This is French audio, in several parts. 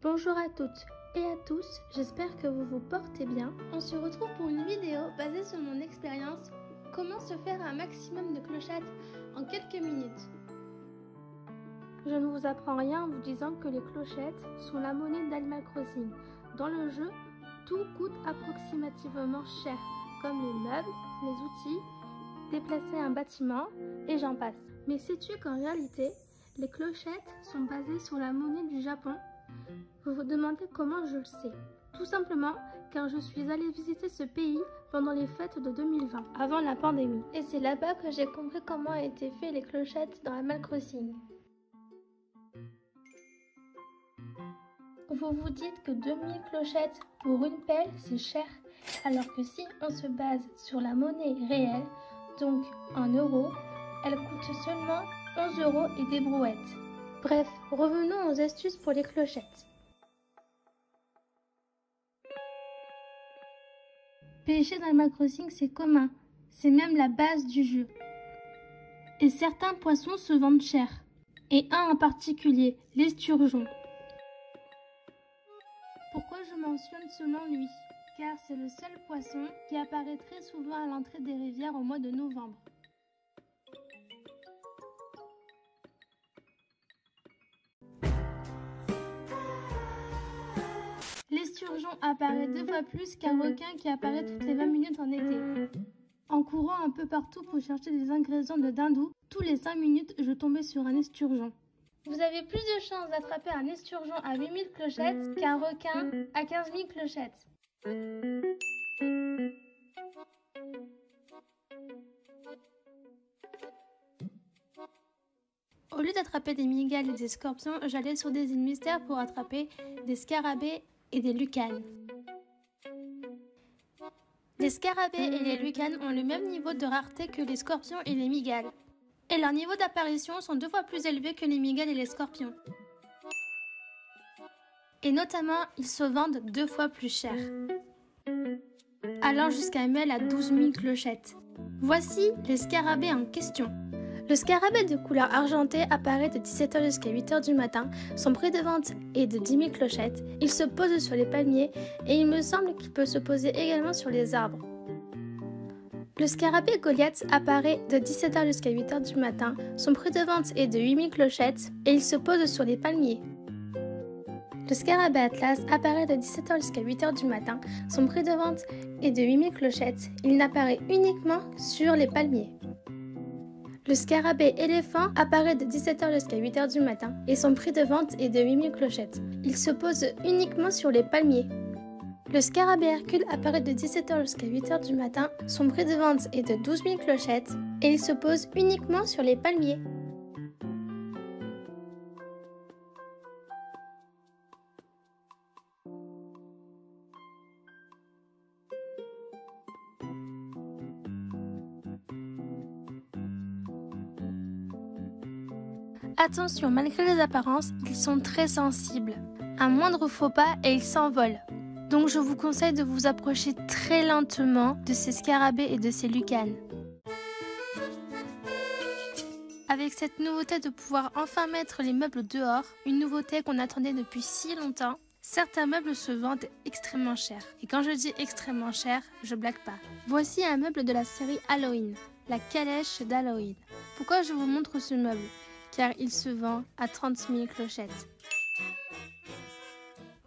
Bonjour à toutes et à tous, j'espère que vous vous portez bien. On se retrouve pour une vidéo basée sur mon expérience comment se faire un maximum de clochettes en quelques minutes. Je ne vous apprends rien en vous disant que les clochettes sont la monnaie d'Animal Crossing. Dans le jeu, tout coûte approximativement cher, comme les meubles, les outils, déplacer un bâtiment et j'en passe. Mais sais-tu qu'en réalité, les clochettes sont basées sur la monnaie du Japon? Vous vous demandez comment je le sais? Tout simplement car je suis allée visiter ce pays pendant les fêtes de 2020, avant la pandémie. Et c'est là-bas que j'ai compris comment étaient faites les clochettes dans Animal Crossing. Vous vous dites que 2000 clochettes pour une pelle, c'est cher, alors que si on se base sur la monnaie réelle, donc en euros, elle coûte seulement 11 € et des brouettes. Bref, revenons aux astuces pour les clochettes. Pêcher dans Animal Crossing, c'est commun, c'est même la base du jeu. Et certains poissons se vendent cher, et un en particulier, l'esturgeon. Pourquoi je mentionne selon lui? Car c'est le seul poisson qui apparaît très souvent à l'entrée des rivières au mois de novembre. L'esturgeon apparaît 2 fois plus qu'un requin qui apparaît toutes les 20 minutes en été. En courant un peu partout pour chercher des ingrédients de dindou, tous les 5 minutes je tombais sur un esturgeon. Vous avez plus de chances d'attraper un esturgeon à 8000 clochettes qu'un requin à 15 000 clochettes. Au lieu d'attraper des mygales et des scorpions, j'allais sur des îles mystères pour attraper des scarabées et des lucanes. Les scarabées et les lucanes ont le même niveau de rareté que les scorpions et les mygales. Et leur niveau d'apparition sont 2 fois plus élevés que les mygales et les scorpions. Et notamment, ils se vendent 2 fois plus cher, allant jusqu'à 1000 à 12 000 clochettes. Voici les scarabées en question. Le scarabée de couleur argentée apparaît de 17 h jusqu'à 8 h du matin. Son prix de vente est de 10 000 clochettes. Il se pose sur les palmiers et il me semble qu'il peut se poser également sur les arbres. Le scarabée Goliath apparaît de 17 h jusqu'à 8 h du matin. Son prix de vente est de 8 000 clochettes et il se pose sur les palmiers. Le scarabée Atlas apparaît de 17 h jusqu'à 8 h du matin. Son prix de vente est de 8 000 clochettes. Il n'apparaît uniquement sur les palmiers. Le scarabée éléphant apparaît de 17 h jusqu'à 8 h du matin et son prix de vente est de 8 000 clochettes. Il se pose uniquement sur les palmiers. Le scarabée Hercule apparaît de 17 h jusqu'à 8 h du matin, son prix de vente est de 12 000 clochettes et il se pose uniquement sur les palmiers. Attention, malgré les apparences, ils sont très sensibles. Un moindre faux pas et ils s'envolent. Donc je vous conseille de vous approcher très lentement de ces scarabées et de ces lucanes. Avec cette nouveauté de pouvoir enfin mettre les meubles dehors, une nouveauté qu'on attendait depuis si longtemps, certains meubles se vendent extrêmement cher. Et quand je dis extrêmement cher, je blague pas. Voici un meuble de la série Halloween, la calèche d'Halloween. Pourquoi je vous montre ce meuble? Car il se vend à 30 000 clochettes.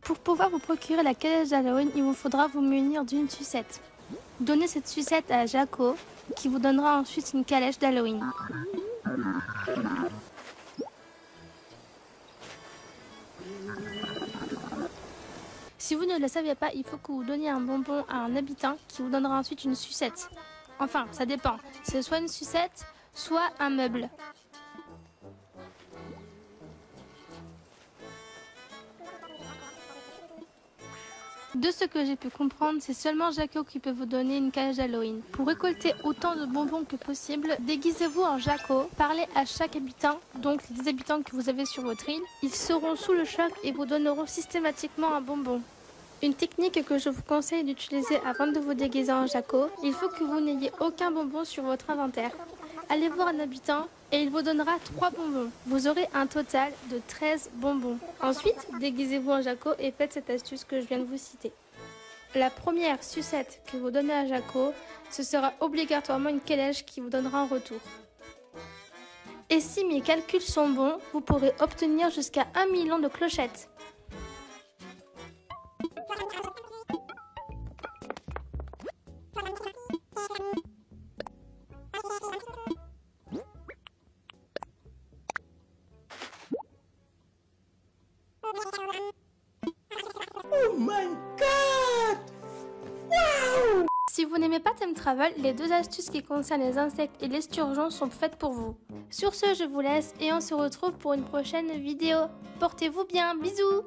Pour pouvoir vous procurer la calèche d'Halloween, il vous faudra vous munir d'une sucette. Donnez cette sucette à Jaco, qui vous donnera ensuite une calèche d'Halloween. Si vous ne le saviez pas, il faut que vous donniez un bonbon à un habitant qui vous donnera ensuite une sucette. Enfin, ça dépend. C'est soit une sucette, soit un meuble. De ce que j'ai pu comprendre, c'est seulement Jaco qui peut vous donner une calèche d'Halloween. Pour récolter autant de bonbons que possible, déguisez-vous en Jaco, parlez à chaque habitant, donc les habitants que vous avez sur votre île. Ils seront sous le choc et vous donneront systématiquement un bonbon. Une technique que je vous conseille d'utiliser avant de vous déguiser en Jaco, il faut que vous n'ayez aucun bonbon sur votre inventaire. Allez voir un habitant et il vous donnera 3 bonbons. Vous aurez un total de 13 bonbons. Ensuite, déguisez-vous en Jaco et faites cette astuce que je viens de vous citer. La première sucette que vous donnez à Jaco, ce sera obligatoirement une calèche qui vous donnera en retour. Et si mes calculs sont bons, vous pourrez obtenir jusqu'à 1 million de clochettes. Oh my God! Wow! Si vous n'aimez pas Time Travel, les 2 astuces qui concernent les insectes et l'esturgeon sont faites pour vous. Sur ce, je vous laisse et on se retrouve pour une prochaine vidéo. Portez-vous bien, bisous!